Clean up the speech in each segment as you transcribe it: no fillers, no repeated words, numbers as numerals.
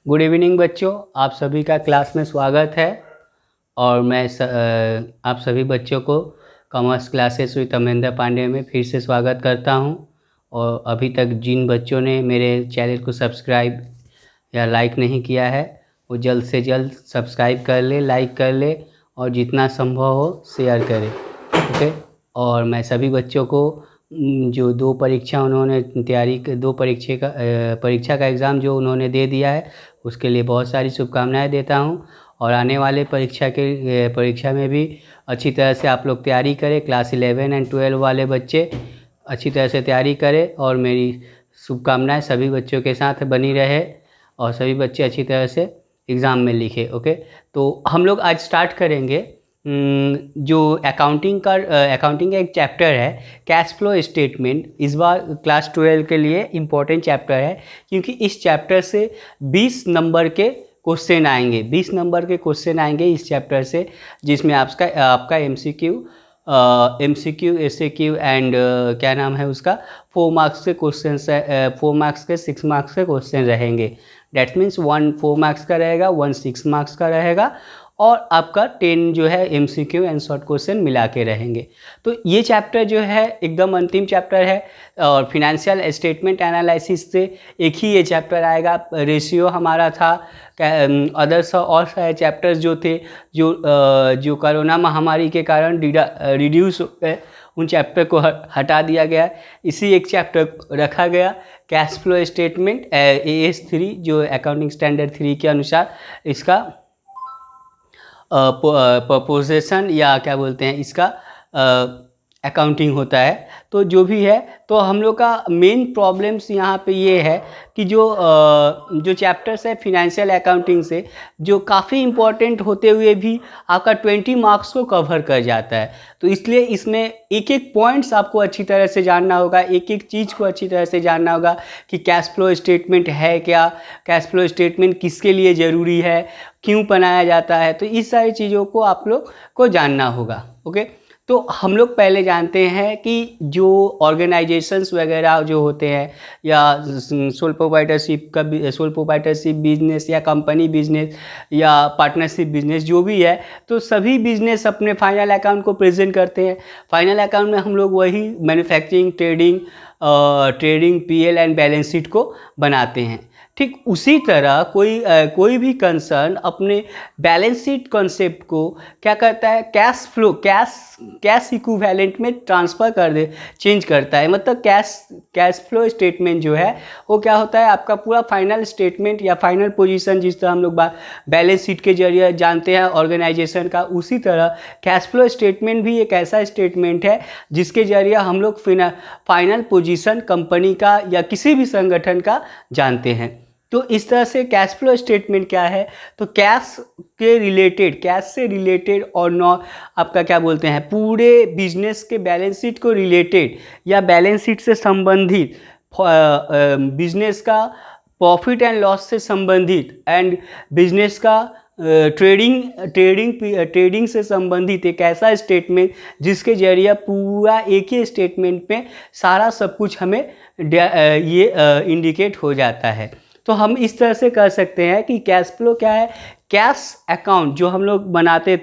Good evening बच्चों, आप सभी का क्लास में स्वागत है। और मैं आप सभी बच्चों को commerce classes with Amarinder Pandey में फिर से स्वागत करता हूं। और अभी तक जिन बच्चों ने मेरे चैनल को सब्सक्राइब या लाइक नहीं किया है वो जल्द से जल्द सब्सक्राइब कर ले, लाइक कर ले और जितना संभव हो शेयर करें। ओके। और मैं सभी बच्चों को जो दो परीक्षा का एग्ज़ाम जो उन्होंने दे दिया है उसके लिए बहुत सारी शुभकामनाएं देता हूं। और आने वाले परीक्षा में भी अच्छी तरह से आप लोग तैयारी करें। क्लास 11 एंड 12 वाले बच्चे अच्छी तरह से तैयारी करें और मेरी शुभकामनाएं सभी बच्चों के साथ बनी रहे और सभी बच्चे अच्छी तरह से एग्ज़ाम में लिखे। ओके, तो हम लोग आज स्टार्ट करेंगे जो अकाउंटिंग का एक चैप्टर है कैश फ्लो स्टेटमेंट। इस बार क्लास 12 के लिए इम्पोर्टेंट चैप्टर है क्योंकि इस चैप्टर से 20 नंबर के क्वेश्चन आएंगे। 20 नंबर के क्वेश्चन आएंगे इस चैप्टर से, जिसमें आपका MCQ SAQ एंड क्या नाम है उसका 4 मार्क्स के क्वेश्चन 4 मार्क्स के 6 मार्क्स के क्वेश्चन रहेंगे। डैट मीन्स 1 4 मार्क्स का रहेगा, 1 6 मार्क्स का रहेगा और आपका 10 जो है MCQ एंड शॉर्ट क्वेश्चन मिला के रहेंगे। तो ये चैप्टर जो है एकदम अंतिम चैप्टर है और फिनेंशियल स्टेटमेंट एनालिसिस से एक ही ये चैप्टर आएगा। रेशियो हमारा था, अदर्स और सारे चैप्टर्स जो थे जो कोरोना महामारी के कारण रिड्यूस हो गए, उन चैप्टर को हटा दिया गया। इसी एक चैप्टर रखा गया कैश फ्लो स्टेटमेंट AS3 जो अकाउंटिंग स्टैंडर्ड 3 के अनुसार इसका प्रपोजिशन या क्या बोलते हैं इसका अकाउंटिंग होता है। तो जो भी है, तो हम लोग का मेन प्रॉब्लम्स यहाँ पे ये है कि जो चैप्टर्स है फिनेंशियल अकाउंटिंग से जो काफ़ी इम्पोर्टेंट होते हुए भी आपका 20 मार्क्स को कवर कर जाता है। तो इसलिए इसमें एक एक पॉइंट्स आपको अच्छी तरह से जानना होगा, एक एक चीज़ को अच्छी तरह से जानना होगा कि कैश फ्लो स्टेटमेंट है क्या, कैश फ्लो स्टेटमेंट किसके लिए ज़रूरी है, क्यों बनाया जाता है। तो इस सारी चीज़ों को आप लोग को जानना होगा। ओके, तो हम लोग पहले जानते हैं कि जो ऑर्गेनाइजेशंस वगैरह जो होते हैं या सोल प्रोप्राइटरशिप बिजनेस या कंपनी बिजनेस या पार्टनरशिप बिजनेस जो भी है, तो सभी बिजनेस अपने फाइनल अकाउंट को प्रेजेंट करते हैं। फाइनल अकाउंट में हम लोग वही manufacturing, trading PL and balance sheet को बनाते हैं। ठीक उसी तरह कोई भी कंसर्न अपने बैलेंस शीट कॉन्सेप्ट को क्या करता है, कैश इक्विवेलेंट में ट्रांसफ़र चेंज करता है। मतलब कैश फ्लो स्टेटमेंट जो है वो क्या होता है, आपका पूरा फाइनल स्टेटमेंट या फाइनल पोजीशन जिस तरह हम लोग बैलेंस शीट के जरिए जानते हैं ऑर्गेनाइजेशन का, उसी तरह कैश फ्लो स्टेटमेंट भी एक ऐसा स्टेटमेंट है जिसके जरिए हम लोग फाइनल पोजीशन कंपनी का या किसी भी संगठन का जानते हैं। तो इस तरह से कैश फ्लो स्टेटमेंट क्या है, तो कैश से रिलेटेड और आपका क्या बोलते हैं पूरे बिजनेस के बैलेंस शीट को रिलेटेड या बैलेंस शीट से संबंधित बिजनेस का प्रॉफिट एंड लॉस से संबंधित एंड बिजनेस का ट्रेडिंग से संबंधित एक ऐसा स्टेटमेंट जिसके जरिए पूरा एक ही स्टेटमेंट में सारा सब कुछ हमें ये इंडिकेट हो जाता है। तो हम इस तरह से कर सकते हैं कि कैश फ्लो क्या है, कैश अकाउंट जो हम लोग बनाते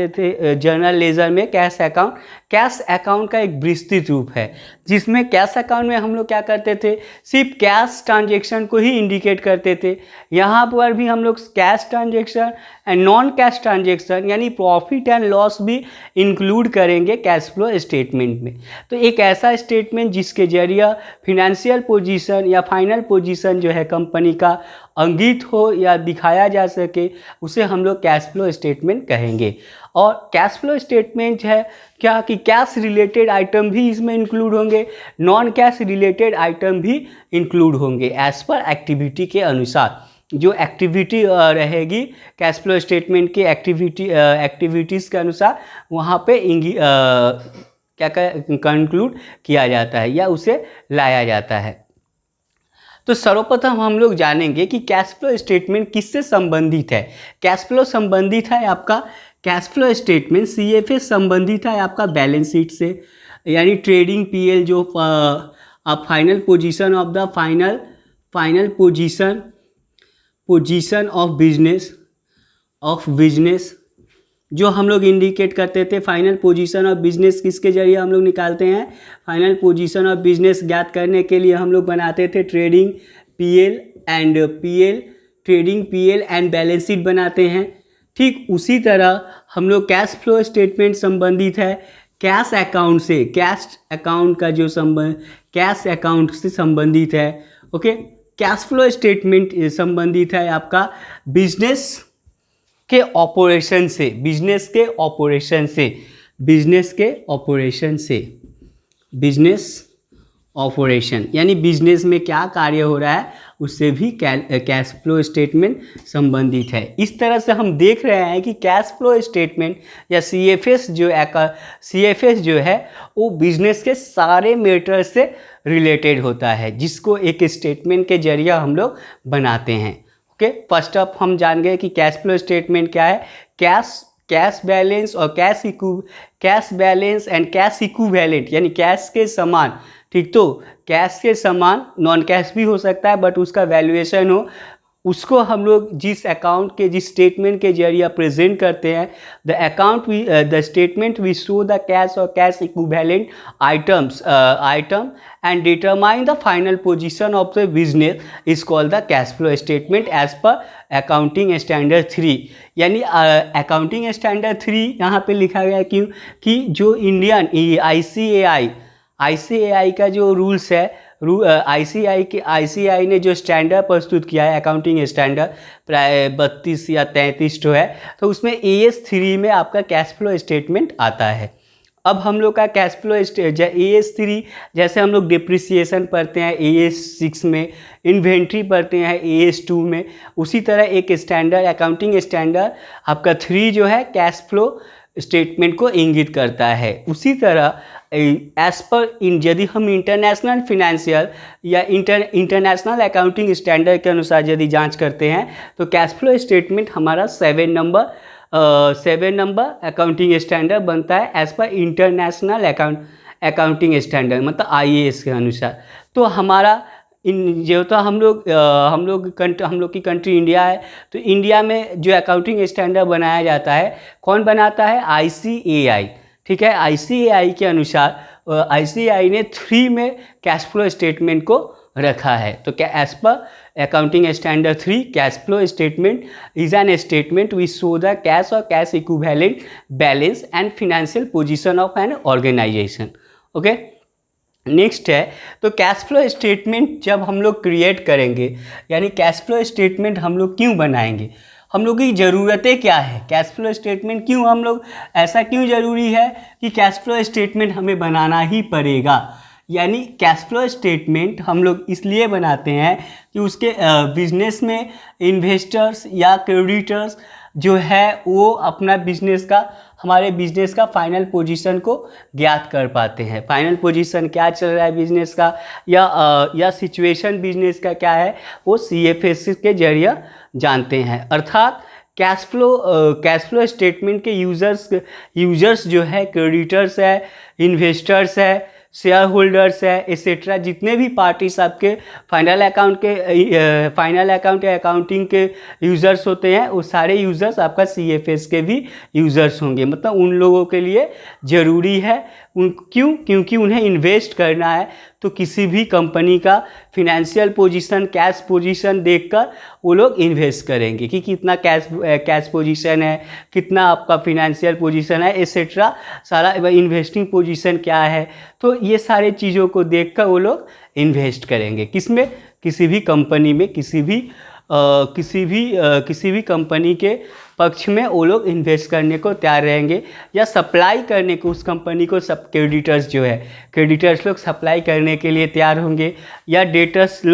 थे, जर्नल लेजर में कैश अकाउंट का एक विस्तृत रूप है जिसमें कैश अकाउंट में हम लोग क्या करते थे, सिर्फ कैश ट्रांजेक्शन को ही इंडिकेट करते थे। यहाँ पर भी हम लोग cash transaction and non cash transaction यानी प्रॉफिट एंड लॉस भी इंक्लूड करेंगे कैश फ्लो स्टेटमेंट में। तो एक ऐसा स्टेटमेंट जिसके जरिए फिनेंशियल पोजीशन या फाइनल पोजीशन जो है कंपनी का अंकित हो या दिखाया जा सके, उसे हम लोग कैश फ्लो स्टेटमेंट कहेंगे। और कैश फ्लो स्टेटमेंट है क्या कि कैश रिलेटेड आइटम भी इसमें इंक्लूड होंगे, नॉन कैश रिलेटेड आइटम भी इंक्लूड होंगे एज पर एक्टिविटी के अनुसार। जो एक्टिविटी रहेगी कैश फ्लो स्टेटमेंट की एक्टिविटीज़ के अनुसार वहाँ पे क्या कंक्लूड किया जाता है या उसे लाया जाता है। तो सर्वप्रथम हम लोग जानेंगे कि कैश फ्लो स्टेटमेंट किससे संबंधित है। कैश फ्लो संबंधित है आपका कैश फ्लो स्टेटमेंट CFA संबंधित है आपका बैलेंस शीट से, यानी ट्रेडिंग PL जो आप final position of the final position position of business जो हम लोग इंडिकेट करते थे। फाइनल पोजीशन ऑफ बिजनेस किसके जरिए हम लोग निकालते हैं? फाइनल पोजीशन ऑफ बिजनेस ज्ञात करने के लिए हम लोग बनाते थे trading PL and balance sheet बनाते हैं। ठीक उसी तरह हम लोग कैश फ्लो स्टेटमेंट संबंधित है कैश अकाउंट से, कैश अकाउंट का जो कैश अकाउंट से संबंधित है। ओके, कैश फ्लो स्टेटमेंट संबंधित है आपका बिजनेस के ऑपरेशन से, बिजनेस ऑपरेशन यानी बिजनेस में क्या कार्य हो रहा है उससे भी कैश फ्लो स्टेटमेंट संबंधित है। इस तरह से हम देख रहे हैं कि कैश फ्लो स्टेटमेंट या सीएफएस जो है वो बिजनेस के सारे मैटर से रिलेटेड होता है, जिसको एक स्टेटमेंट के जरिए हम लोग बनाते हैं। ओके, फर्स्ट ऑफ हम जान गए कि कैश फ्लो स्टेटमेंट क्या है। कैश बैलेंस और cash balance and cash equivalent यानी कैश के समान। ठीक, तो कैश के समान नॉन कैश भी हो सकता है, बट उसका वैल्यूएशन हो, उसको हम लोग जिस अकाउंट के जिस स्टेटमेंट के जरिए प्रेजेंट करते हैं, the statement we show the cash और cash equivalent item and determine the final position of the business is called the cash flow statement as per accounting standard 3। यानी अकाउंटिंग स्टैंडर्ड 3 यहाँ पे लिखा गया क्यों कि जो इंडियन ICAI का जो रूल्स है, ICAI ने जो स्टैंडर्ड प्रस्तुत किया है अकाउंटिंग स्टैंडर्ड प्राय 32 या 33 तो है, तो उसमें AS3 में आपका कैश फ्लो स्टेटमेंट आता है। अब हम लोग का कैश फ्लो AS3 जैसे हम लोग डिप्रिसिएशन पढ़ते हैं AS6 में, इन्वेंट्री पढ़ते हैं AS2 में, उसी तरह एक स्टैंडर्ड अकाउंटिंग स्टैंडर्ड आपका 3 जो है कैश फ्लो स्टेटमेंट को इंगित करता है। उसी तरह एज पर यदि हम इंटरनेशनल फिनेंशियल या इंटरनेशनल अकाउंटिंग स्टैंडर्ड के अनुसार यदि जांच करते हैं तो कैश फ्लो स्टेटमेंट हमारा 7 नंबर अकाउंटिंग स्टैंडर्ड बनता है as per international accounting standard, मतलब IAS के अनुसार। तो हमारा जो तो हम लोग की कंट्री इंडिया है, तो इंडिया में जो अकाउंटिंग स्टैंडर्ड बनाया जाता है कौन बनाता है? ICAI। ठीक है, ICAI के अनुसार ICAI ने 3 में कैश फ्लो स्टेटमेंट को रखा है। तो क्या as per accounting standard 3 cash flow statement is an statement we show the cash और cash equivalent balance and financial position of an organisation. Okay, next है तो कैश फ्लो स्टेटमेंट जब हम लोग क्रिएट करेंगे, यानी कैश फ्लो स्टेटमेंट हम लोग क्यों बनाएंगे, हम लोग की ज़रूरतें क्या है, कैश फ्लो स्टेटमेंट क्यों हम लोग ऐसा क्यों ज़रूरी है कि कैश फ्लो स्टेटमेंट हमें बनाना ही पड़ेगा। यानी कैश फ्लो स्टेटमेंट हम लोग इसलिए बनाते हैं कि उसके बिजनेस में इन्वेस्टर्स या क्रेडिटर्स जो है वो अपना हमारे बिजनेस का फाइनल पोजीशन को ज्ञात कर पाते हैं। फाइनल पोजीशन क्या चल रहा है बिजनेस का या सिचुएशन बिजनेस का क्या है, वो CFS के जरिए जानते हैं। अर्थात कैश फ्लो स्टेटमेंट के यूजर्स जो है क्रेडिटर्स है, इन्वेस्टर्स है, शेयर होल्डर्स है, एसेट्रा, जितने भी पार्टीज आपके फाइनल अकाउंट या अकाउंटिंग के यूज़र्स होते हैं, वो सारे यूज़र्स आपका CFS के भी यूज़र्स होंगे। मतलब उन लोगों के लिए ज़रूरी है। क्योंकि उन्हें इन्वेस्ट करना है, तो किसी भी कंपनी का फिनेंशियल पोजीशन, कैश पोजीशन देखकर वो लोग इन्वेस्ट करेंगे कि कितना कैश पोजीशन है, कितना आपका फिनेंशियल पोजीशन है, एसेट्रा, सारा इन्वेस्टिंग पोजीशन क्या है। तो ये सारे चीज़ों को देखकर वो लोग इन्वेस्ट करेंगे। किसमें? किसी भी कंपनी में, किसी भी कंपनी के पक्ष में वो लोग इन्वेस्ट करने को तैयार रहेंगे या सप्लाई करने को उस कंपनी को। सब क्रेडिटर्स जो है, क्रेडिटर्स लोग सप्लाई करने के लिए तैयार होंगे या डेटर्स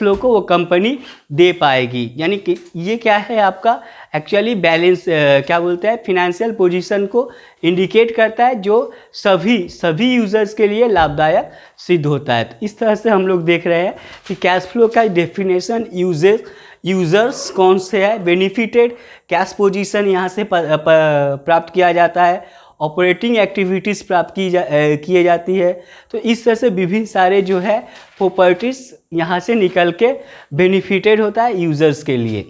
लोग को वो कंपनी दे पाएगी। यानी कि ये क्या है आपका एक्चुअली बैलेंस क्या बोलते हैं, फिनेंशियल पोजीशन को इंडिकेट करता है, जो सभी यूज़र्स के लिए लाभदायक सिद्ध होता है। तो इस तरह से हम लोग देख रहे हैं कि कैश फ्लो का डेफिनेशन यूज़र्स कौन से है, बेनिफिटेड कैश पोजीशन यहाँ से प्राप्त किया जाता है, ऑपरेटिंग एक्टिविटीज़ प्राप्त किए जाती है। तो इस तरह से विभिन्न सारे जो है प्रॉपर्टीज़ यहाँ से निकल के बेनिफिटेड होता है यूज़र्स के लिए।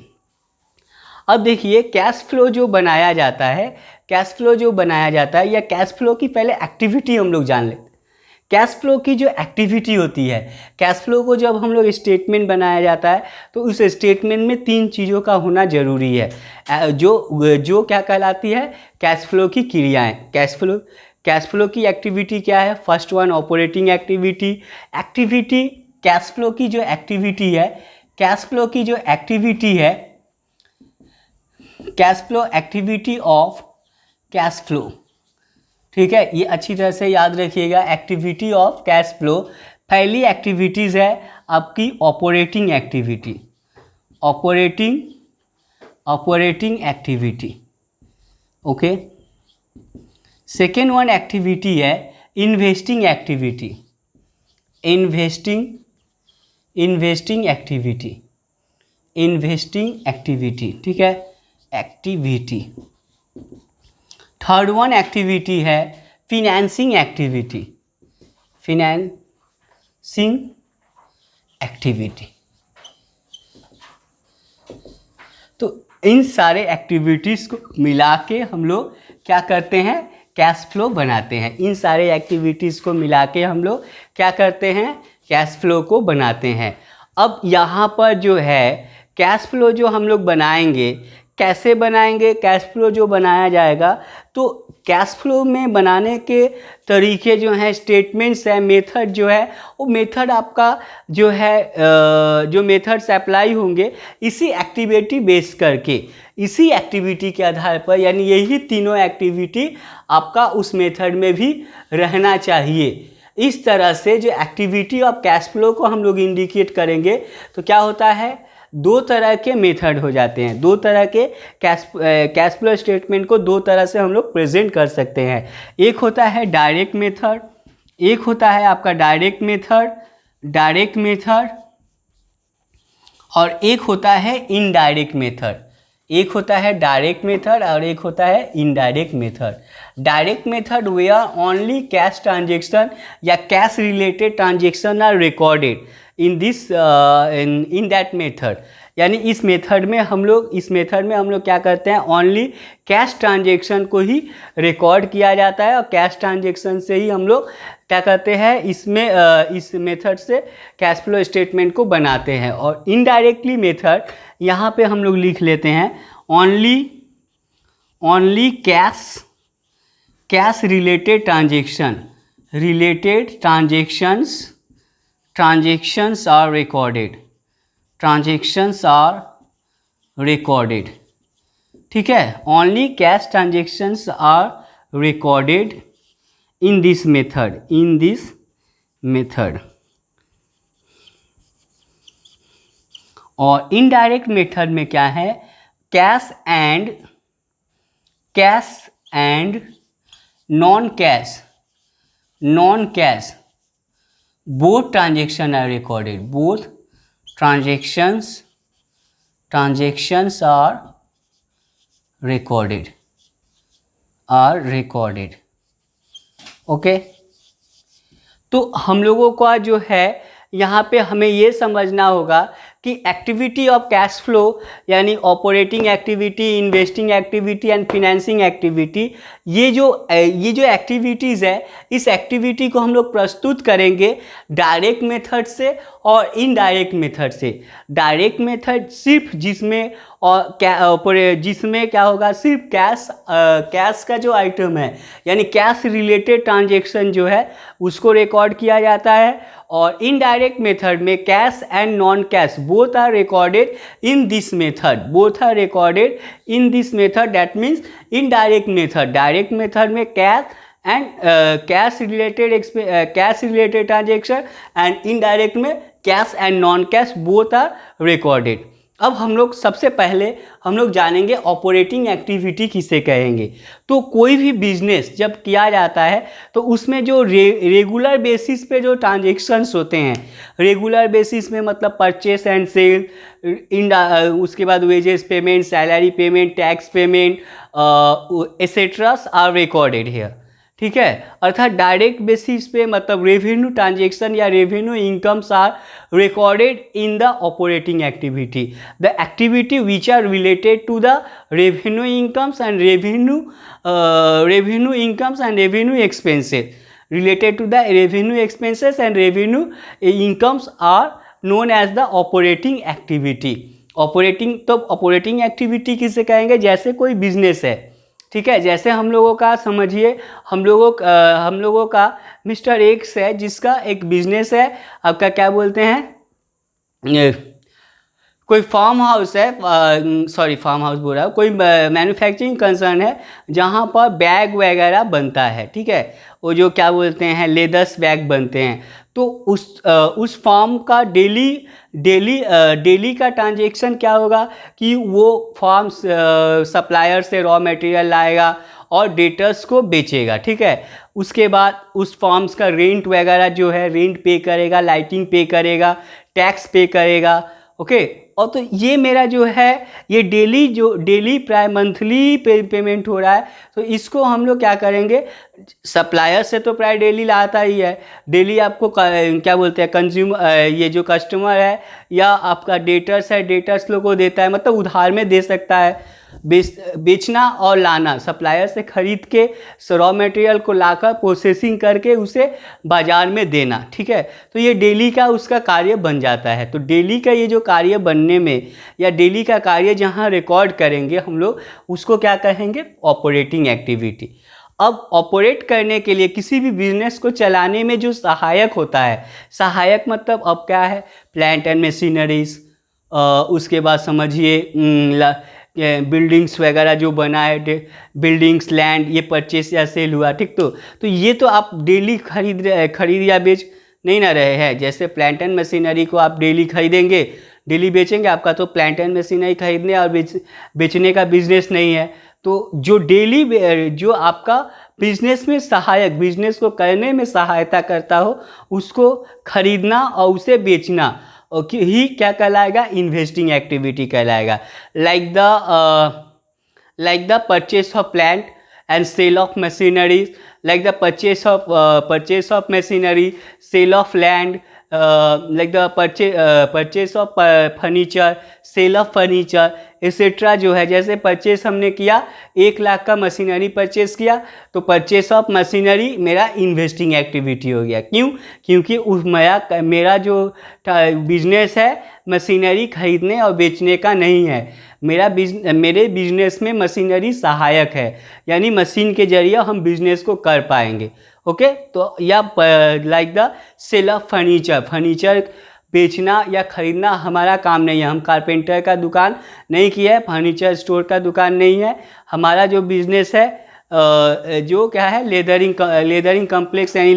अब देखिए कैश फ्लो जो बनाया जाता है, कैश फ्लो जो बनाया जाता है या कैश फ्लो की पहले एक्टिविटी हम लोग जान लेते हैं। कैश फ्लो की जो एक्टिविटी होती है, कैश फ्लो को जब हम लोग स्टेटमेंट बनाया जाता है तो उस स्टेटमेंट में 3 चीज़ों का होना जरूरी है जो क्या कहलाती है, कैश फ्लो की क्रियाएं। कैश फ्लो की एक्टिविटी क्या है? First one operating activity. Cash flow की जो एक्टिविटी है, कैश फ्लो की जो एक्टिविटी है, cash flow activity of cash flow, ठीक है, ये अच्छी तरह से याद रखिएगा। एक्टिविटी ऑफ कैश फ्लो, पहली एक्टिविटीज़ है आपकी operating activity, operating activity, okay. Second one activity है इन्वेस्टिंग एक्टिविटी, इन्वेस्टिंग एक्टिविटी, ठीक है, एक्टिविटी। थर्ड वन एक्टिविटी है फिनेंसिंग एक्टिविटी। तो इन सारे एक्टिविटीज़ को मिला के हम लोग क्या करते हैं, कैश फ्लो बनाते हैं। इन सारे एक्टिविटीज़ को मिला के हम लोग क्या करते हैं, कैश फ्लो को बनाते हैं। अब यहाँ पर जो है कैश फ्लो जो हम लोग बनाएंगे, कैसे बनाएंगे? कैश फ्लो जो बनाया जाएगा तो कैश फ्लो में बनाने के तरीके जो हैं, स्टेटमेंट्स है, मेथड जो है, वो मेथड आपका जो है जो मेथड्स अप्लाई होंगे इसी एक्टिविटी बेस करके, इसी एक्टिविटी के आधार पर, यानी यही तीनों एक्टिविटी आपका उस मेथड में भी रहना चाहिए। इस तरह से जो एक्टिविटी ऑफ कैश फ्लो को हम लोग इंडिकेट करेंगे तो क्या होता है, 2 तरह के मेथड हो जाते हैं। 2 तरह के कैश फ्लो स्टेटमेंट को 2 तरह से हम लोग प्रेजेंट कर सकते हैं। एक होता है डायरेक्ट मेथड, एक होता है आपका डायरेक्ट मेथड और एक होता है इनडायरेक्ट मेथड। एक होता है डायरेक्ट मेथड और एक होता है indirect method. Direct method where only cash transaction या cash related transaction are recorded in that method, यानी इस मेथड में हम लोग क्या करते हैं, ओनली कैश ट्रांजेक्शन को ही रिकॉर्ड किया जाता है और कैश ट्रांजेक्शन से ही हम लोग क्या करते हैं, इस मेथड से कैश फ्लो स्टेटमेंट को बनाते हैं। और इनडायरेक्टली मेथड यहाँ पे हम लोग लिख लेते हैं only cash related transactions are recorded, ठीक है, only cash transactions are recorded in this method। और इनडायरेक्ट मेथड में क्या है, cash and non cash both transactions are recorded, both transactions are recorded, okay. तो हम लोगों का जो है यहाँ पे हमें ये समझना होगा कि एक्टिविटी ऑफ कैश फ्लो यानी operating activity, investing activity and financing activity, ये जो एक्टिविटीज़ है, इस एक्टिविटी को हम लोग प्रस्तुत करेंगे डायरेक्ट मेथड से और इनडायरेक्ट मेथड से। डायरेक्ट मेथड सिर्फ जिसमें क्या होगा, सिर्फ कैश का जो आइटम है यानी कैश रिलेटेड ट्रांजेक्शन जो है उसको रिकॉर्ड किया जाता है। और इनडायरेक्ट मेथड में cash and non cash both are recorded in this method, that means indirect method. Direct method में cash related transaction and indirect में cash and non cash both are recorded. अब हम लोग सबसे पहले हम लोग जानेंगे ऑपरेटिंग एक्टिविटी किसे कहेंगे। तो कोई भी बिजनेस जब किया जाता है तो उसमें जो रेगुलर बेसिस पे जो ट्रांजेक्शन्स होते हैं, रेगुलर बेसिस में मतलब परचेस एंड सेल, उसके बाद wages payment, salary payment, tax payment etcetera are recorded here. ठीक है, अर्थात डायरेक्ट बेसिस पे मतलब रेवेन्यू ट्रांजेक्शन या revenue incomes are recorded in the operating activity, the activity which are related to the revenue incomes and revenue incomes and revenue expenses, related to the revenue expenses and revenue incomes are known as the operating activity। Operating, तो operating activity किसे कहेंगे, जैसे कोई business है, ठीक है, जैसे हम लोगों का समझिए, हम लोगों का मिस्टर एक्स है जिसका एक बिजनेस है, आपका क्या बोलते हैं, कोई फार्म हाउस है, सॉरी फार्म हाउस बोल रहा हूँ, कोई मैन्युफैक्चरिंग कंसर्न है जहाँ पर बैग वगैरह बनता है, ठीक है, वो जो क्या बोलते हैं लेदर्स बैग बनते हैं। तो उस फार्म का डेली का ट्रांजेक्शन क्या होगा कि वो फार्म सप्लायर से रॉ मटेरियल लाएगा और डेटर्स को बेचेगा, ठीक है। उसके बाद उस फार्म्स का रेंट वगैरह जो है, रेंट पे करेगा, लाइटिंग पे करेगा, टैक्स पे करेगा, ओके। और तो ये मेरा जो है ये डेली प्राय मंथली पेमेंट हो रहा है, तो इसको हम लोग क्या करेंगे, सप्लायर से तो प्राय डेली लाता ही है, डेली आपको क्या बोलते हैं कंज्यूमर, ये जो कस्टमर है या आपका डेटर्स है, डेटर्स लोग को देता है, मतलब उधार में दे सकता है। बेचना और लाना, सप्लायर से खरीद के रॉ मटेरियल को लाकर प्रोसेसिंग करके उसे बाजार में देना, ठीक है। तो ये डेली का उसका कार्य बन जाता है। तो डेली का ये जो कार्य बनने में या डेली का कार्य जहाँ रिकॉर्ड करेंगे हम लोग, उसको क्या कहेंगे, ऑपरेटिंग एक्टिविटी। अब ऑपरेट करने के लिए किसी भी बिजनेस को चलाने में जो सहायक होता है, सहायक मतलब अब क्या है, प्लांट एंड मशीनरीज, उसके बाद समझिए बिल्डिंग्स वगैरह जो बना है, बिल्डिंग्स, लैंड, ये परचेस या सेल हुआ, ठीक। तो ये तो आप डेली खरीद या बेच नहीं ना रहे हैं। जैसे प्लांट एंड मशीनरी को आप डेली खरीदेंगे, डेली बेचेंगे, आपका तो प्लांट एंड मशीनरी खरीदने और बेचने का बिजनेस नहीं है। तो जो डेली जो आपका बिजनेस में सहायक, बिजनेस को करने में सहायता करता हो, उसको खरीदना और उसे बेचना ही क्या कहलाएगा, इन्वेस्टिंग एक्टिविटी कहलाएगा। Like the purchase of plant and sale of machinery, like the purchase of machinery, sale of land, like the purchase of furniture, sale of furniture etcetera जो है। जैसे परचेस हमने किया, 1 लाख का मशीनरी परचेस किया, तो purchase of machinery मेरा investing activity हो गया। क्यों? क्योंकि मेरा जो बिजनेस है मशीनरी खरीदने और बेचने का नहीं है, मेरे बिजनेस में मशीनरी सहायक है, यानी मशीन के जरिए हम बिजनेस को कर पाएंगे, ओके। तो या like the sale of furniture बेचना या खरीदना हमारा काम नहीं है। हम कारपेंटर का दुकान नहीं किया है, फर्नीचर स्टोर का दुकान नहीं है। हमारा जो बिजनेस है जो क्या है, लेदरिंग कम्प्लेक्स, यानी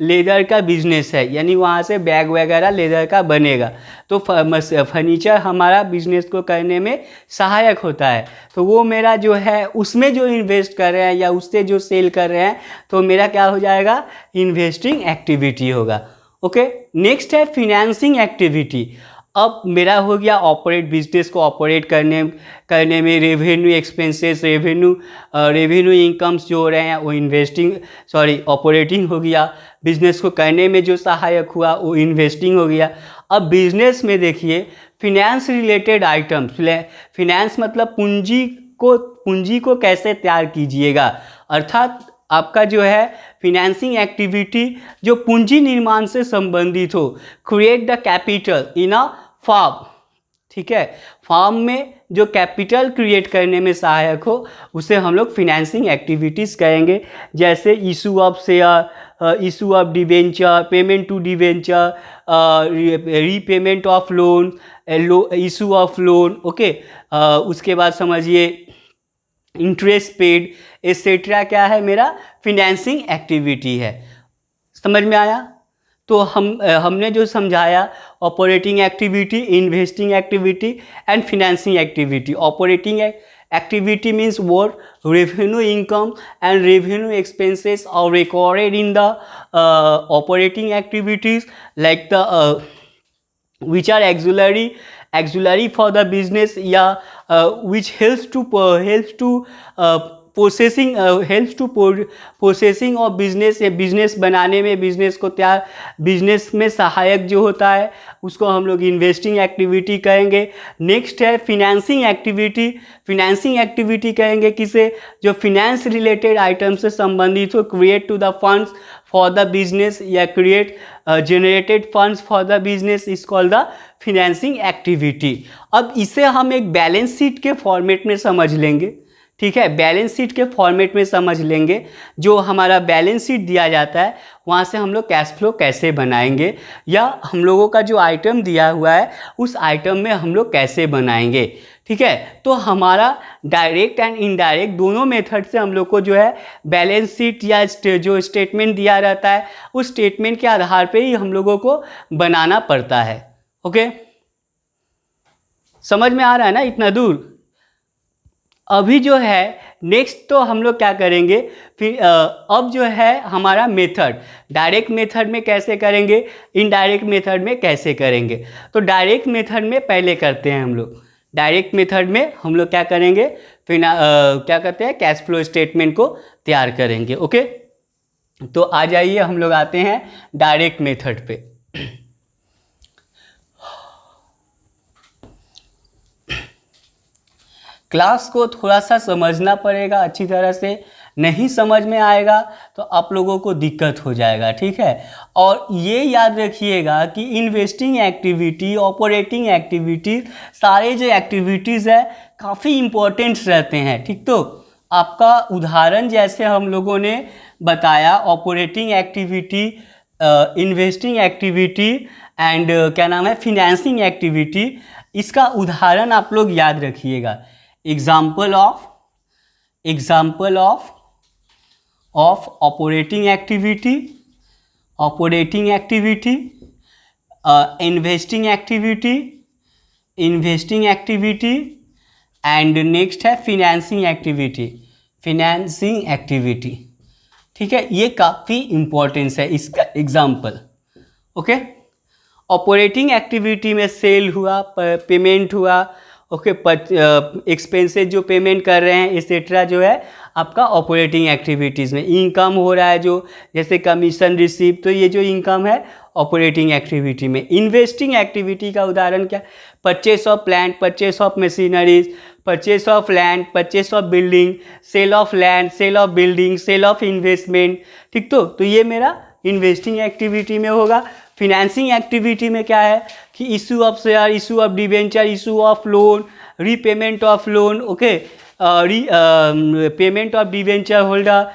लेदर का बिजनेस है, यानी वहाँ से बैग वगैरह लेदर का बनेगा। तो फर्नीचर हमारा बिजनेस को करने में सहायक होता है। तो वो मेरा जो है उसमें जो इन्वेस्ट कर रहे हैं या उससे जो सेल कर रहे हैं, तो मेरा क्या हो जाएगा, इन्वेस्टिंग एक्टिविटी होगा, ओके। नेक्स्ट है फिनेंसिंग एक्टिविटी। अब मेरा हो गया ऑपरेट, बिजनेस को ऑपरेट करने में रेवेन्यू एक्सपेंसेस, रेवेन्यू इनकम्स जो हो रहे हैं वो ऑपरेटिंग हो गया। बिजनेस को करने में जो सहायक हुआ वो इन्वेस्टिंग हो गया। अब बिजनेस में देखिए फिनेंस रिलेटेड आइटम्स, फिनेंस मतलब पूंजी को कैसे तैयार कीजिएगा, अर्थात आपका जो है फिनेंसिंग एक्टिविटी जो पूंजी निर्माण से संबंधित हो। Create the capital in a firm, ठीक है, फार्म में जो कैपिटल क्रिएट करने में सहायक हो उसे हम लोग फिनेंसिंग एक्टिविटीज़ कहेंगे। जैसे issue of share, issue of debenture, payment to debenture, repayment of loan, issue of loan, okay. उसके बाद समझिए इंटरेस्ट पेड एक्सेट्रा क्या है, मेरा फिनेंसिंग एक्टिविटी है। समझ में आया? तो हमने जो समझाया operating activity, investing activity and financing activity. Operating activity means what? Revenue income and revenue expenses are recorded in the operating activities, like the which are auxiliary for the business, या which helps to processing of business, या business बनाने में, business में सहायक जो होता है उसको हम लोग इन्वेस्टिंग एक्टिविटी कहेंगे। नेक्स्ट है फिनेंसिंग एक्टिविटी। फिनेंसिंग एक्टिविटी कहेंगे किसे? जो फिनेंस रिलेटेड आइटम से संबंधित हो। Create to the funds for the business, या create generated funds for the business is called the financing activity. अब इसे हम एक बैलेंस शीट के फॉर्मेट में समझ लेंगे, ठीक है, बैलेंस शीट के फॉर्मेट में समझ लेंगे। जो हमारा बैलेंस शीट दिया जाता है वहाँ से हम लोग कैश फ्लो कैसे बनाएंगे, या हम लोगों का जो आइटम दिया हुआ है उस आइटम में हम लोग कैसे बनाएंगे, ठीक है। तो हमारा डायरेक्ट एंड इनडायरेक्ट दोनों मेथड से हम लोग को जो है बैलेंस शीट या जो स्टेटमेंट दिया रहता है उस स्टेटमेंट के आधार पे ही हम लोगों को बनाना पड़ता है। ओके, समझ में आ रहा है ना इतना दूर? अभी जो है नेक्स्ट तो हम लोग क्या करेंगे, फिर अब जो है हमारा मेथड, डायरेक्ट मेथड में कैसे करेंगे, इनडायरेक्ट मेथड में कैसे करेंगे। तो डायरेक्ट मेथड में पहले करते हैं हम लोग। डायरेक्ट मेथड में हम लोग क्या करेंगे, फिर क्या करते हैं, कैश फ्लो स्टेटमेंट को तैयार करेंगे। ओके, तो आ जाइए हम लोग आते हैं डायरेक्ट मेथड पे। क्लास को थोड़ा सा समझना पड़ेगा अच्छी तरह से, नहीं समझ में आएगा तो आप लोगों को दिक्कत हो जाएगा, ठीक है। और ये याद रखिएगा कि इन्वेस्टिंग एक्टिविटी, ऑपरेटिंग एक्टिविटी, सारे जो एक्टिविटीज़ है काफ़ी इम्पोर्टेंट्स रहते हैं, ठीक। तो आपका उदाहरण जैसे हम लोगों ने बताया operating activity, investing activity and क्या नाम है, फिनेंसिंग एक्टिविटी, इसका उदाहरण आप लोग याद रखिएगा। Example of operating activity, investing activity and next है फिनेंसिंग एक्टिविटी, ठीक है। ये काफ़ी इम्पोर्टेंस है इसका एग्जाम्पल। ओके, ऑपरेटिंग एक्टिविटी में सेल हुआ, पेमेंट हुआ, ओके, एक्सपेंसेस जो पेमेंट कर रहे हैं एक्सेट्रा जो है आपका ऑपरेटिंग एक्टिविटीज़ में। इनकम हो रहा है जो जैसे कमीशन रिसीव, तो ये जो इनकम है ऑपरेटिंग एक्टिविटी में। इन्वेस्टिंग एक्टिविटी का उदाहरण क्या, purchase of plant, purchase of machineries, purchase of land, purchase of building, sale of land, sale of building, sale of investment, ठीक। तो ये मेरा इन्वेस्टिंग एक्टिविटी में होगा। फिनेंसिंग एक्टिविटी में क्या है कि issue of share, issue of debenture, issue of loan, repayment of loan, okay, payment of debenture holder,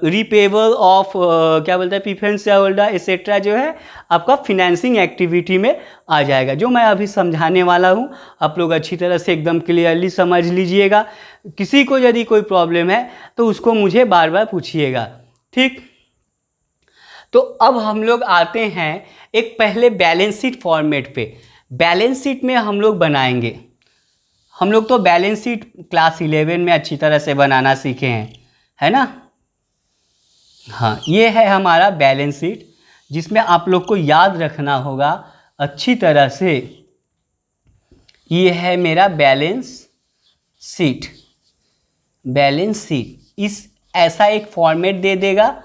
repayable of क्या बोलते हैं प्रीफरेंस शेयर होल्डर एक्सेट्रा जो है आपका फिनेंसिंग एक्टिविटी में आ जाएगा। जो मैं अभी समझाने वाला हूँ आप लोग अच्छी तरह से एकदम क्लियरली समझ लीजिएगा। किसी को यदि कोई प्रॉब्लम है तो उसको मुझे बार बार पूछिएगा, ठीक। तो अब हम लोग आते हैं एक पहले बैलेंस शीट फॉर्मेट पे। बैलेंस शीट में हम लोग बनाएंगे, हम लोग तो बैलेंस शीट क्लास 11 में अच्छी तरह से बनाना सीखे हैं, है ना। हाँ, ये है हमारा बैलेंस शीट जिसमें आप लोग को याद रखना होगा अच्छी तरह से। ये है मेरा बैलेंस शीट। बैलेंस शीट इस ऐसा एक फॉर्मेट दे देगा,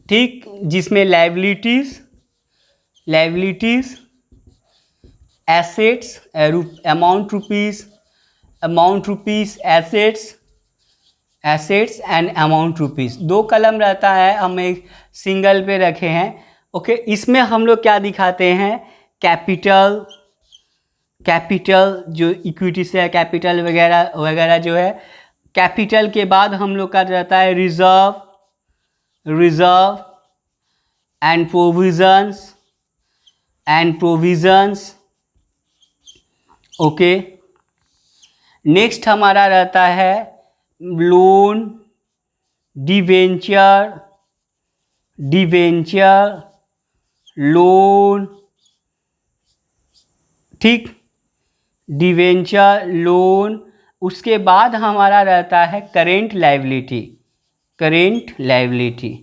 ठीक, जिसमें liabilities, assets, amount rupees, assets and amount rupees, दो कलम रहता है, हम एक सिंगल पे रखे हैं। ओके, इसमें हम लोग क्या दिखाते हैं, कैपिटल जो इक्विटी से है, कैपिटल वगैरह जो है। कैपिटल के बाद हम लोग का रहता है reserve and provisions, okay. Next हमारा रहता है लोन, डिवेंचर लोन, ठीक, डिवेंचर, लोन। उसके बाद हमारा रहता है करेंट लायबिलिटी, करेंट लायबिलिटी,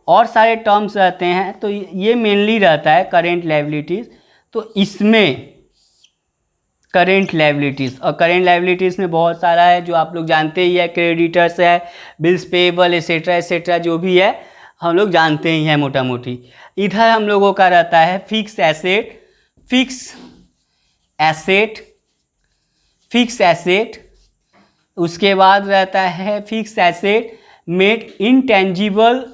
और सारे टर्म्स रहते हैं, तो ये मेनली रहता है करेंट लायबिलिटीज़। तो इसमें करेंट लायबिलिटीज़, और करेंट लायबिलिटीज़ में बहुत सारा है जो आप लोग जानते ही है, क्रेडिटर्स है, बिल्स पेएबल एसेट्रा एसेट्रा, जो भी है हम लोग जानते ही हैं मोटा मोटी। इधर हम लोगों का रहता है fix asset, fix asset, fix asset. उसके बाद रहता है fix asset made intangible,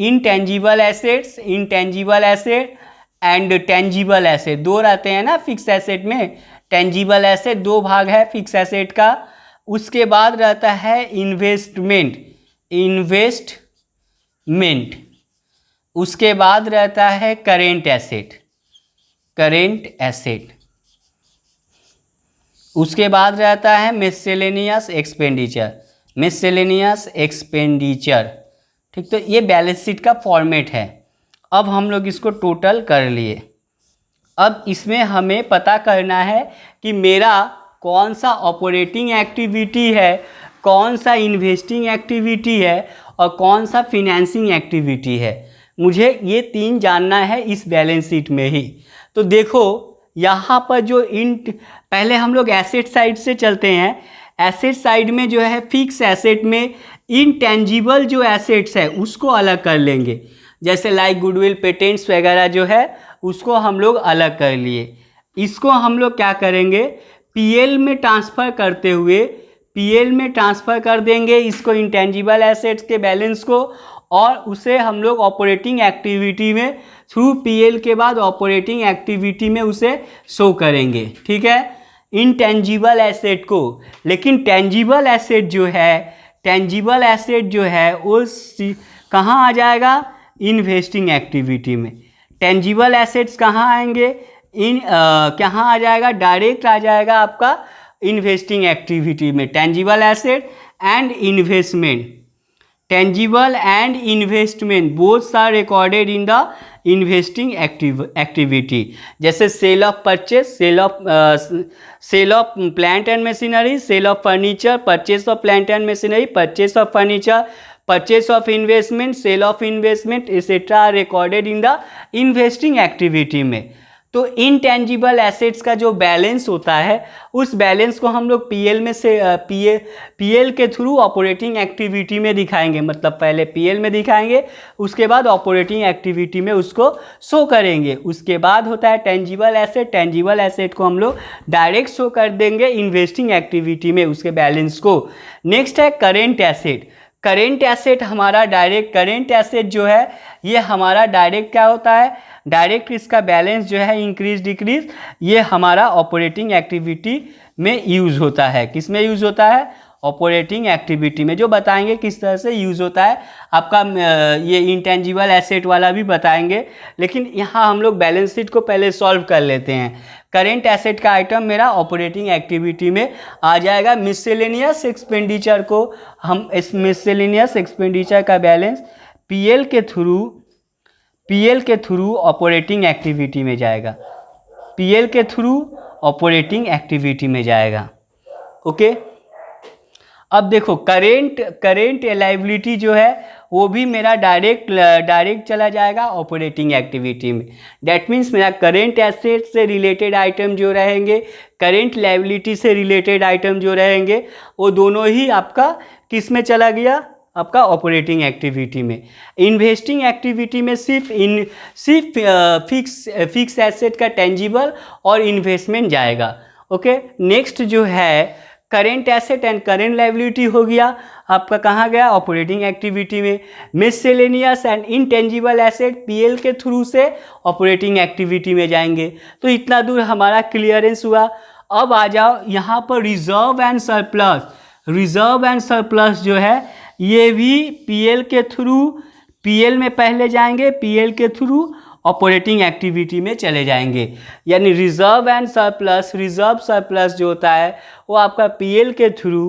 intangible assets, intangible asset and tangible asset, दो रहते हैं ना फिक्स एसेट में। टेंजिबल एसेट दो भाग है फिक्स एसेट का। उसके बाद रहता है इन्वेस्टमेंट, इन्वेस्टमेंट। उसके बाद रहता है करेंट एसेट, करेंट एसेट। उसके बाद रहता है मिससेलेनियस एक्सपेंडिचर, मिससेलेनियस एक्सपेंडिचर, ठीक। तो ये बैलेंस शीट का फॉर्मेट है। अब हम लोग इसको टोटल कर लिए। अब इसमें हमें पता करना है कि मेरा कौन सा ऑपरेटिंग एक्टिविटी है, कौन सा इन्वेस्टिंग एक्टिविटी है और कौन सा फिनेंसिंग एक्टिविटी है। मुझे ये तीन जानना है इस बैलेंस शीट में ही। तो देखो यहाँ पर जो पहले हम लोग एसेट साइड से चलते हैं। एसेट साइड में जो है फिक्स एसेट में इनटेंजिबल जो एसेट्स है उसको अलग कर लेंगे, जैसे लाइक गुडविल, पेटेंट्स वगैरह जो है उसको हम लोग अलग कर लिए। इसको हम लोग क्या करेंगे, पीएल में ट्रांसफ़र करते हुए पीएल में ट्रांसफ़र कर देंगे इसको, इंटेंजिबल एसेट्स के बैलेंस को, और उसे हम लोग ऑपरेटिंग एक्टिविटी में थ्रू पीएल के बाद ऑपरेटिंग एक्टिविटी में उसे शो करेंगे, ठीक है, इनटेंजिबल एसेट को। लेकिन टेंजिबल एसेट जो है, टेंजिबल एसेट जो है वो कहाँ आ जाएगा, इन्वेस्टिंग एक्टिविटी में। टेंजिबल एसेट्स कहाँ आएंगे, कहाँ आ जाएगा, डायरेक्ट आ जाएगा आपका इन्वेस्टिंग एक्टिविटी में। Tangible asset and investment, tangible and investment both are recorded in the investing activity. जैसे sale of purchase, sale of plant and machinery, sale of furniture, purchase of plant and machinery, purchase of furniture, purchase of investment, sale of investment etcetera are recorded in the investing activity में। तो intangible assets का जो balance होता है उस balance को हम लोग पीएल में से पीएल के थ्रू ऑपरेटिंग एक्टिविटी में दिखाएंगे। मतलब पहले पीएल में दिखाएंगे, उसके बाद ऑपरेटिंग एक्टिविटी में उसको शो करेंगे। उसके बाद होता है टेंजिबल एसेट, टेंजिबल एसेट को हम लोग डायरेक्ट शो कर देंगे इन्वेस्टिंग एक्टिविटी में उसके बैलेंस को। नेक्स्ट है करेंट एसेट। करेंट एसेट हमारा डायरेक्ट, करेंट एसेट जो है ये हमारा डायरेक्ट क्या होता है, डायरेक्ट इसका बैलेंस जो है इंक्रीज डिक्रीज, ये हमारा ऑपरेटिंग एक्टिविटी में यूज़ होता है। किस में यूज़ होता है, ऑपरेटिंग एक्टिविटी में, जो बताएंगे किस तरह से यूज़ होता है। आपका ये इंटेंजिबल एसेट वाला भी बताएंगे, लेकिन यहाँ हम लोग बैलेंस शीट को पहले सॉल्व कर लेते हैं। करेंट एसेट का आइटम मेरा ऑपरेटिंग एक्टिविटी में आ जाएगा। मिससेलेनियस एक्सपेंडिचर को हम, इस मिससेलेनियस एक्सपेंडिचर का बैलेंस पीएल के थ्रू ऑपरेटिंग एक्टिविटी में जाएगा, पीएल के थ्रू ऑपरेटिंग एक्टिविटी में जाएगा। ओके, अब देखो करेंट लायबिलिटी जो है वो भी मेरा डायरेक्ट चला जाएगा ऑपरेटिंग एक्टिविटी में। डैट मीन्स मेरा करेंट एसेट से रिलेटेड आइटम जो रहेंगे, करेंट लायबिलिटी से रिलेटेड आइटम जो रहेंगे, वो दोनों ही आपका किस में चला गया, आपका ऑपरेटिंग एक्टिविटी में। इन्वेस्टिंग एक्टिविटी में सिर्फ फिक्स एसेट का टेंजिबल और इन्वेस्टमेंट जाएगा। ओके, नेक्स्ट जो है current asset and current liability हो गया आपका, कहाँ गया, ऑपरेटिंग एक्टिविटी में। मिससेलेनियस एंड इनटेंजिबल एसेट पीएल के थ्रू से ऑपरेटिंग एक्टिविटी में जाएंगे। तो इतना दूर हमारा क्लियरेंस हुआ। अब आ जाओ यहाँ पर reserve and surplus. Reserve and surplus जो है ये भी पीएल के थ्रू, पीएल में पहले जाएंगे, पीएल के थ्रू ऑपरेटिंग एक्टिविटी में चले जाएंगे। यानी reserve and surplus, reserve surplus जो होता है वो आपका पीएल के थ्रू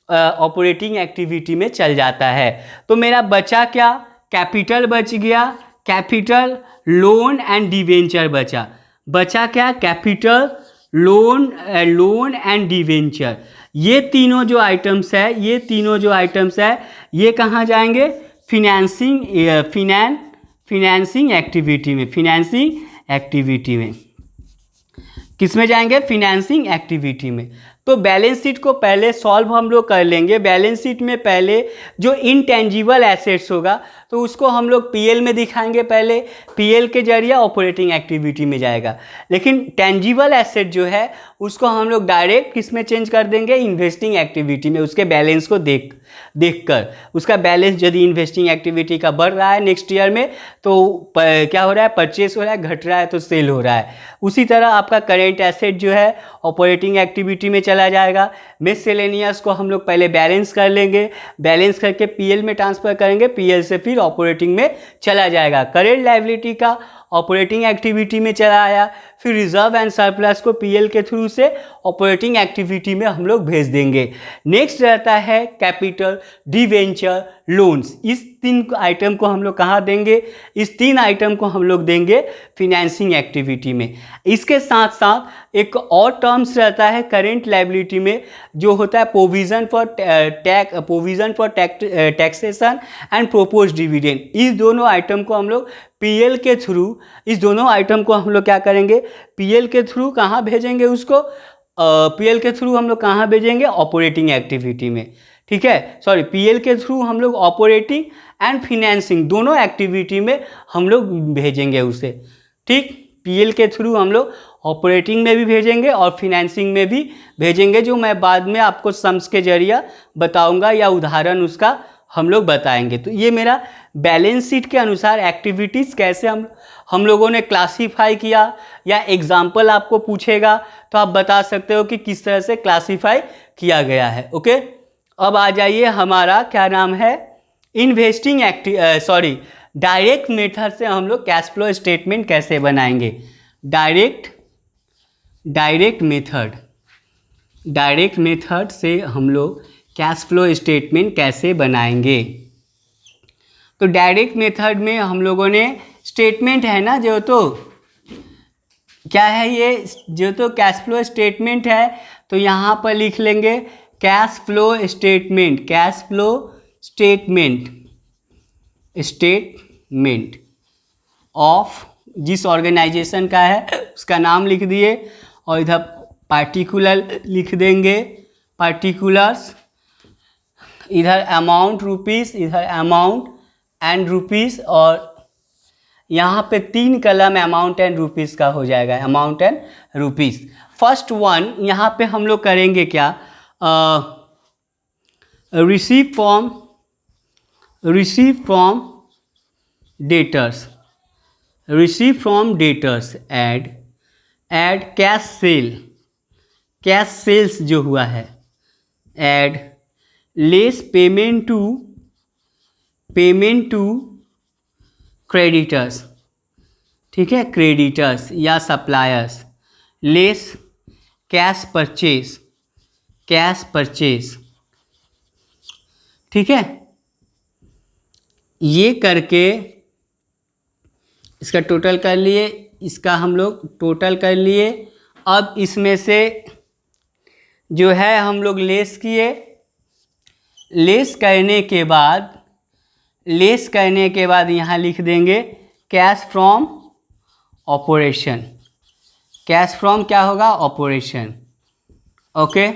ऑपरेटिंग एक्टिविटी में चल जाता है। तो मेरा बचा क्या, कैपिटल बच गया, कैपिटल, लोन एंड डिवेंचर बचा। बचा क्या? Capital, loan and debenture. ये तीनों जो आइटम्स है, ये कहाँ जाएंगे? फिनेंसिंग एक्टिविटी में। किस में जाएंगे? फिनेंसिंग एक्टिविटी में। तो बैलेंस शीट को पहले सॉल्व हम लोग कर लेंगे। बैलेंस शीट में पहले जो इनटेंजिबल एसेट्स होगा तो उसको हम लोग पीएल में दिखाएंगे। पहले पीएल के जरिए ऑपरेटिंग एक्टिविटी में जाएगा। लेकिन टेंजिबल एसेट जो है उसको हम लोग डायरेक्ट किस में चेंज कर देंगे? इन्वेस्टिंग एक्टिविटी में। उसके बैलेंस को देखकर उसका बैलेंस यदि इन्वेस्टिंग एक्टिविटी का बढ़ रहा है नेक्स्ट ईयर में तो क्या हो रहा है? परचेस हो रहा है, घट रहा है तो सेल हो रहा है। उसी तरह आपका करेंट एसेट जो है ऑपरेटिंग एक्टिविटी में चला जाएगा। मिससेलेनियस को हम लोग पहले बैलेंस कर लेंगे, बैलेंस करके पीएल में ट्रांसफर करेंगे, पीएल से फिर ऑपरेटिंग में चला जाएगा। करेंट लायबिलिटी का ऑपरेटिंग एक्टिविटी में चला आया, फिर रिजर्व एंड सरप्लस को पीएल के थ्रू से ऑपरेटिंग एक्टिविटी में हम लोग भेज देंगे। नेक्स्ट रहता है कैपिटल, डिवेंचर, लोन्स। इस 3 आइटम को हम लोग कहाँ देंगे? इस 3 आइटम को हम लोग देंगे फिनेंसिंग एक्टिविटी में। इसके साथ साथ एक और टर्म्स रहता है करेंट लायबिलिटी में जो होता है provision for taxation and propose dividend. इस दोनों आइटम को हम लोग पीएल के थ्रू, क्या करेंगे? पीएल के थ्रू कहाँ भेजेंगे उसको? पीएल के थ्रू हम लोग कहाँ भेजेंगे? ऑपरेटिंग एक्टिविटी में। ठीक है, सॉरी, पीएल के थ्रू हम लोग ऑपरेटिंग एंड फिनेंसिंग दोनों एक्टिविटी में हम लोग भेजेंगे उसे। ठीक, पीएल के थ्रू हम लोग ऑपरेटिंग में भी भेजेंगे और फिनेंसिंग में भी भेजेंगे, जो मैं बाद में आपको सम्स के जरिए बताऊंगा या उदाहरण उसका हम लोग बताएंगे। तो ये मेरा बैलेंस शीट के अनुसार एक्टिविटीज़ कैसे हम लोगों ने क्लासीफाई किया, या एग्जाम्पल आपको पूछेगा तो आप बता सकते हो कि किस तरह से क्लासीफाई किया गया है। ओके, अब आ जाइए, हमारा क्या नाम है? डायरेक्ट मेथड से हम लोग कैश फ्लो स्टेटमेंट कैसे बनाएंगे? डायरेक्ट मेथड से हम लोग कैश फ्लो स्टेटमेंट कैसे बनाएंगे? तो डायरेक्ट मेथड में हम लोगों ने स्टेटमेंट है ना, जो तो क्या है ये, जो तो कैश फ्लो स्टेटमेंट है, तो यहाँ पर लिख लेंगे कैश फ्लो स्टेटमेंट ऑफ जिस ऑर्गेनाइजेशन का है उसका नाम लिख दिए और इधर पार्टिकुलर लिख देंगे, पार्टिकुलर्स, इधर अमाउंट रुपीस, इधर अमाउंट एंड रुपीस, और यहाँ पे 3 कलम अमाउंट एंड रुपीस का हो जाएगा, amount and rupees. First one यहाँ पे हम लोग करेंगे क्या? Receive from debtors, add cash sales जो हुआ है, add less payment to creditors. ठीक है, क्रेडिटर्स या सप्लायर्स, लेस कैश परचेज। ठीक है, ये करके इसका टोटल कर लिए, इसका हम लोग टोटल कर लिए। अब इसमें से जो है हम लोग लेस किए, लेस करने के बाद यहाँ लिख देंगे cash from operation. Cash from क्या होगा? ऑपरेशन। ओके,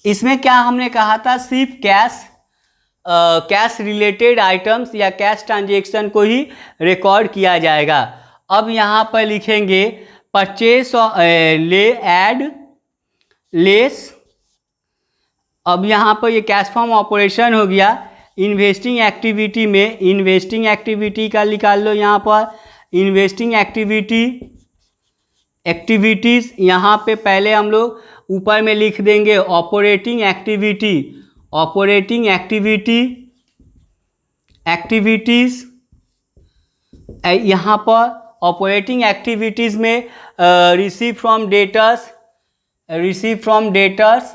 इसमें क्या हमने कहा था? सिर्फ कैश रिलेटेड आइटम्स या कैश ट्रांजेक्शन को ही रिकॉर्ड किया जाएगा। अब यहाँ पर लिखेंगे परचेस ऐड लेस। अब यहाँ पर ये कैश फ्रॉम ऑपरेशन हो गया। इन्वेस्टिंग एक्टिविटी का निकाल लो यहाँ पर, इन्वेस्टिंग एक्टिविटीज़ यहाँ पे पहले हम लोग ऊपर में लिख देंगे ऑपरेटिंग एक्टिविटीज़। यहाँ पर ऑपरेटिंग एक्टिविटीज़ में रिसीव फ्रॉम डेटर्स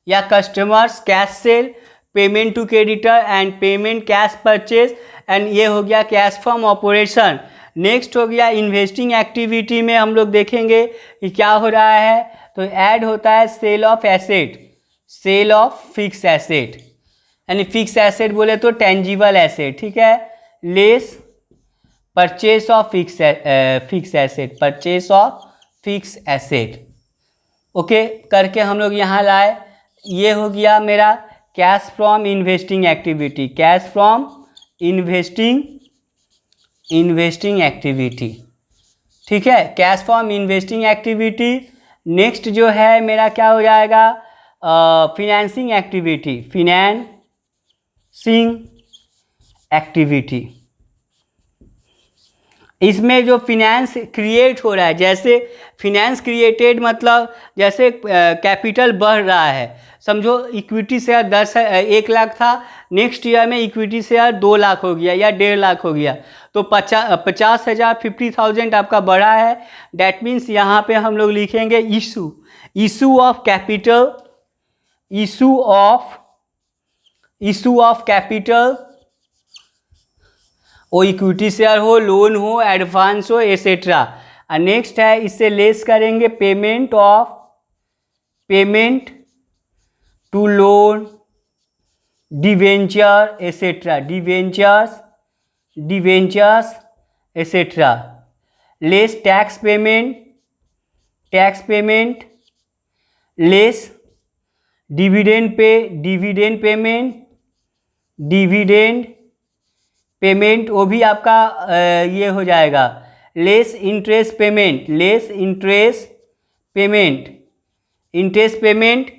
या customers, cash sale, payment to creditor and payment cash purchase, and ये हो गया कैश फ्रॉम ऑपरेशन। नेक्स्ट हो गया इन्वेस्टिंग एक्टिविटी में हम लोग देखेंगे कि क्या हो रहा है, तो ऐड होता है sale of asset, sale of fix asset, यानी फिक्स एसेट बोले तो टेंजिबल एसेट, ठीक है, less purchase of fix asset, purchase of fix asset. Okay, करके हम लोग यहाँ लाए, ये हो गया मेरा cash from investing activity, cash from investing activity, ठीक है, cash from investing activity. Next जो है मेरा क्या हो जाएगा, फिनेंसिंग एक्टिविटी, फिनेंसिंग एक्टिविटी। इसमें जो फिनेंस क्रिएट हो रहा है, जैसे फिनेंस क्रिएटेड मतलब जैसे कैपिटल बढ़ रहा है, समझो इक्विटी शेयर 1 लाख था, नेक्स्ट ईयर में इक्विटी शेयर 2 लाख हो गया या 1.5 लाख हो गया, तो 50,000 50,000 आपका बढ़ा है। डैट मीन्स यहाँ पे हम लोग लिखेंगे issue of capital, issue of capital, वो इक्विटी शेयर हो, लोन हो, एडवांस हो, एसेट्रा। और नेक्स्ट है इससे लेस करेंगे payment to loan, debenture etcetera, debentures etcetera, less tax payment, less dividend payment, वो भी आपका ये हो जाएगा, लेस इंटरेस्ट पेमेंट,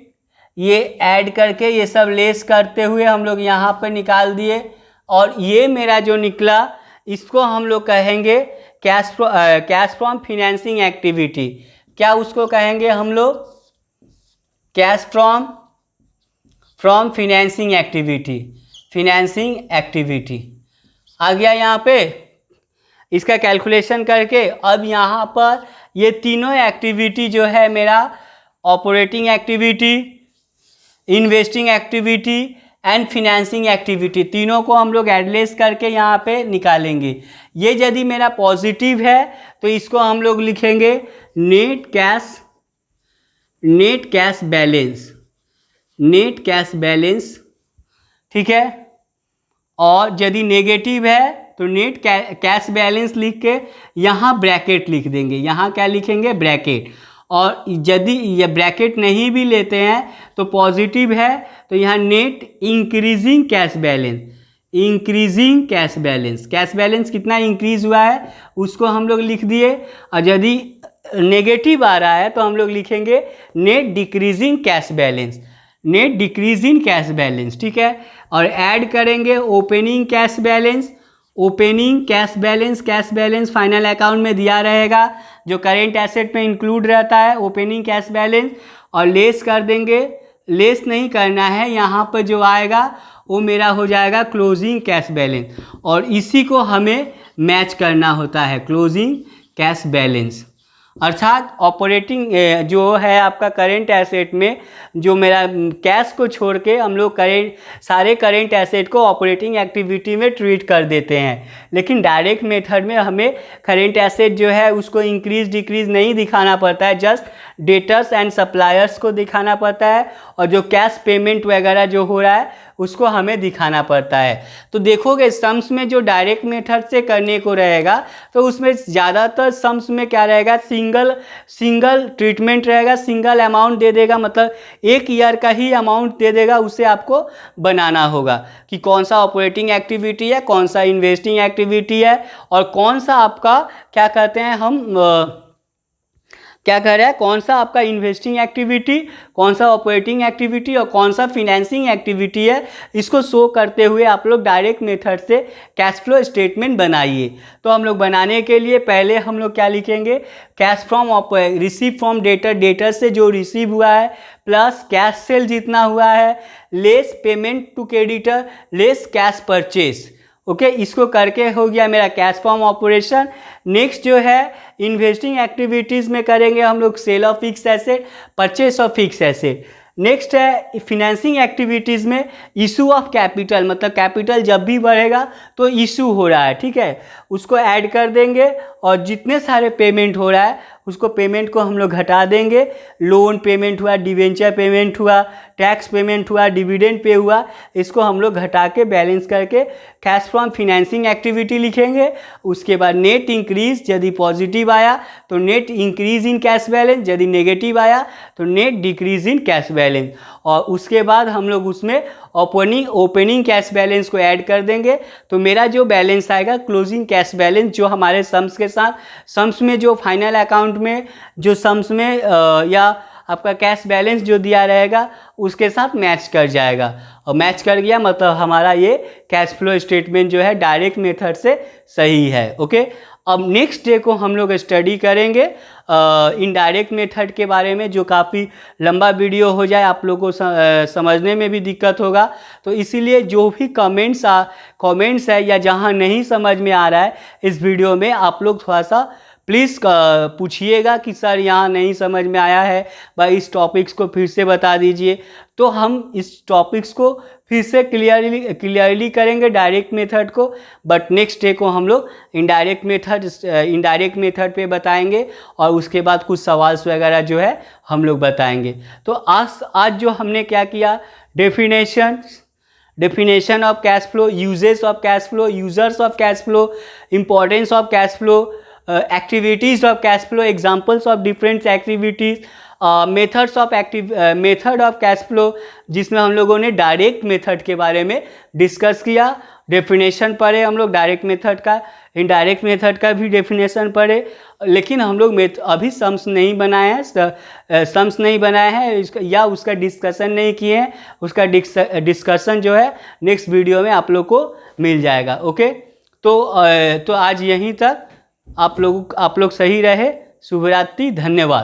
ये ऐड करके ये सब लेस करते हुए हम लोग यहाँ पर निकाल दिए। और ये मेरा जो निकला इसको हम लोग कहेंगे कैश फ्रॉम फिनेंसिंग एक्टिविटी। क्या उसको कहेंगे हम लोग, कैश फ्रॉम फिनेंसिंग एक्टिविटी आ गया यहाँ पे। इसका कैलकुलेशन करके अब यहाँ पर ये तीनों एक्टिविटी जो है मेरा operating activity, investing activity and financing activity, तीनों को हम लोग एडलेस करके यहाँ पे निकालेंगे। ये यदि मेरा पॉजिटिव है तो इसको हम लोग लिखेंगे नेट कैश बैलेंस, ठीक है। और यदि नेगेटिव है तो नेट कैश बैलेंस लिख के यहाँ ब्रैकेट लिख देंगे, यहाँ क्या लिखेंगे, ब्रैकेट। और यदि ये ब्रैकेट नहीं भी लेते हैं तो पॉजिटिव है तो यहाँ नेट इंक्रीजिंग कैश बैलेंस कितना इंक्रीज हुआ है उसको हम लोग लिख दिए। और यदि नेगेटिव आ रहा है तो हम लोग लिखेंगे नेट डिक्रीजिंग कैश ठीक है। और ऐड करेंगे opening cash balance final account में दिया रहेगा, जो करेंट एसेट में इंक्लूड रहता है ओपनिंग कैश बैलेंस। और लेस कर देंगे, लेस नहीं करना है, यहाँ पर जो आएगा वो मेरा हो जाएगा क्लोजिंग कैश बैलेंस, और इसी को हमें मैच करना होता है क्लोजिंग कैश बैलेंस। अर्थात ऑपरेटिंग जो है आपका करेंट एसेट में जो मेरा कैश को छोड़ के हम लोग सारे करेंट एसेट को ऑपरेटिंग एक्टिविटी में ट्रीट कर देते हैं। लेकिन डायरेक्ट मेथड में हमें करेंट एसेट जो है उसको इंक्रीज डिक्रीज नहीं दिखाना पड़ता है, जस्ट डेटर्स एंड सप्लायर्स को दिखाना पड़ता है, और जो कैश पेमेंट वगैरह जो हो रहा है उसको हमें दिखाना पड़ता है। तो देखोगे सम्स में जो डायरेक्ट मेथड से करने को रहेगा तो उसमें ज़्यादातर सम्स में क्या रहेगा, सिंगल ट्रीटमेंट रहेगा, सिंगल अमाउंट दे देगा, मतलब एक ईयर का ही अमाउंट दे देगा, उसे आपको बनाना होगा कि कौन सा ऑपरेटिंग एक्टिविटी है, कौन सा इन्वेस्टिंग एक्टिविटी है, और कौन सा आपका क्या कहते हैं हम क्या कह रहा है, कौन सा आपका इन्वेस्टिंग एक्टिविटी, कौन सा ऑपरेटिंग एक्टिविटी और कौन सा फिनेंसिंग एक्टिविटी है। इसको शो करते हुए आप लोग डायरेक्ट मेथड से कैश फ्लो स्टेटमेंट बनाइए। तो हम लोग बनाने के लिए पहले हम लोग क्या लिखेंगे, cash from receive from debtor से जो रिसीव हुआ है प्लस कैश सेल जितना हुआ है, less payment to creditor, less cash purchase. Okay, इसको करके हो गया मेरा कैश फ्रॉम ऑपरेशन। नेक्स्ट जो है इन्वेस्टिंग एक्टिविटीज़ में करेंगे हम लोग sale of fix asset, purchase of fix asset. Next है फिनेंसिंग एक्टिविटीज़ में इशू ऑफ कैपिटल, मतलब कैपिटल जब भी बढ़ेगा तो इशू हो रहा है, ठीक है, उसको ऐड कर देंगे और जितने सारे पेमेंट हो रहा है उसको पेमेंट को हम लोग घटा देंगे। लोन पेमेंट हुआ, डिवेंचर पेमेंट हुआ, टैक्स पेमेंट हुआ, डिविडेंड पे हुआ, इसको हम लोग घटा के बैलेंस करके कैश फ्रॉम फिनेंसिंग एक्टिविटी लिखेंगे। उसके बाद नेट इंक्रीज, यदि पॉजिटिव आया तो net increase in cash balance, यदि नेगेटिव आया तो net decrease in cash balance. और उसके बाद हम लोग उसमें ओपनिंग कैश बैलेंस को ऐड कर देंगे। तो मेरा जो बैलेंस आएगा क्लोजिंग कैश बैलेंस, जो हमारे सम्स के साथ, सम्स में जो फाइनल अकाउंट में जो सम्स में या आपका कैश बैलेंस जो दिया रहेगा उसके साथ मैच कर जाएगा। और मैच कर गया मतलब हमारा ये कैश फ्लो स्टेटमेंट जो है डायरेक्ट मेथड से सही है। ओके, अब नेक्स्ट डे को हम लोग स्टडी करेंगे इनडायरेक्ट मेथड के बारे में, जो काफ़ी लंबा वीडियो हो जाए, आप लोगों को समझने में भी दिक्कत होगा। तो इसीलिए जो भी कमेंट्स है या जहां नहीं समझ में आ रहा है इस वीडियो में, आप लोग थोड़ा सा प्लीज़ पूछिएगा कि सर यहाँ नहीं समझ में आया है, भाई इस टॉपिक्स को फिर से बता दीजिए। तो हम इस टॉपिक्स को फिर से क्लियरली करेंगे डायरेक्ट मेथड को, बट नेक्स्ट डे को हम लोग इनडायरेक्ट मेथड पे बताएंगे और उसके बाद कुछ सवाल वगैरह जो है हम लोग बताएंगे। तो आज जो हमने क्या किया, definition of cash flow, uses of cash flow, users of cash flow, importance of cash flow, activities of cash flow, examples of different activities, method of cash flow, जिसमें हम लोगों ने डायरेक्ट मेथड के बारे में डिस्कस किया। Definition पढ़े हम लोग डायरेक्ट मेथड का, इनडायरेक्ट मेथड का भी डेफिनेशन पढ़े, लेकिन हम लोग अभी सम्स नहीं बनाए हैं या उसका डिस्कशन नहीं किए हैं। उसका डिस्कशन जो है नेक्स्ट वीडियो में आप लोग को मिल जाएगा। ओके, तो आज यहीं तक। आप लोग सही रहे। शुभ रात्रि, धन्यवाद।